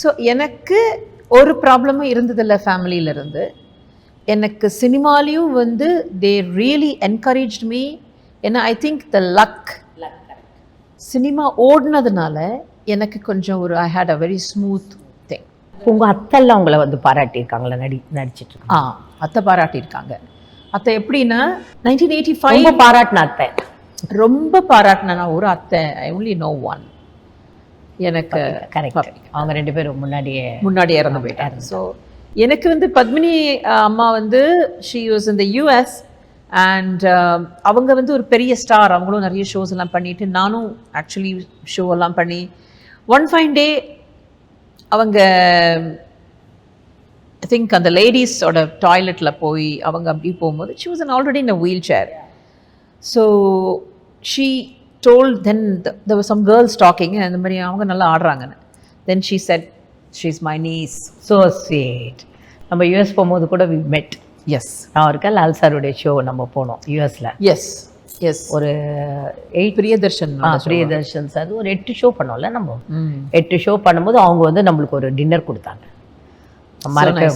So எனக்கு ஒரு ப்ராப்ளமும் இருந்ததில்லை ஃபேமிலியிலேருந்து. எனக்கு சினிமாலையும் வந்து தே ரியலி என்கரேஜ் மீ. ஏன்னா I think the luck cinema ஓடினதுனால எனக்கு கொஞ்சம் ஒரு I hate a very smooth thing. உங்கள் அத்தெல்லாம் உங்களை வந்து பாராட்டியிருக்காங்களா நடிச்சிட்டு? அத்தை பாராட்டியிருக்காங்க. அத்தை எப்படின்னா 1985 பாராட்டின அத்தை, ரொம்ப பாராட்டின நான் ஒரு அத்தை, ஐ ஒன்லி நோ ஒன். எனக்கு கரெக்ட், அவங்க 2 பேரும் முன்னாடியே இறந்து போயிட்டாங்க. ஸோ எனக்கு வந்து பத்மினி அம்மா வந்து she was in the US and அவங்க வந்து ஒரு பெரிய ஸ்டார். அவங்களும் நிறைய ஷோஸ் எல்லாம் பண்ணிட்டு, நானும் ஆக்சுவலி ஷோ எல்லாம் பண்ணி ஒன் ஃபைன் டே அவங்க ஐ திங்க் அந்த லேடிஸோட டாய்லெட்டில் போய் அவங்க அப்படி போகும்போது she was already in a wheel chair. So she told, then there was some girls talking and the அவங்க நல்லா ஆடுறாங்கன்னு. Then she said she's my niece. So sweet. நம்ம US போகும்போது கூட we met. Yes. நான் இருக்க லால் சாருடைய ஷோ நம்ம போனோம் யூஎஸ்ல. Yes yes. ஒரு 8 பிரியதர்ஷன் சார் ஒரு 8 ஷோ பண்ணோம்ல நம்ம. 8 ஷோ பண்ணும்போது அவங்க வந்து நம்மளுக்கு ஒரு டின்னர் கொடுத்தாங்க. மறக்க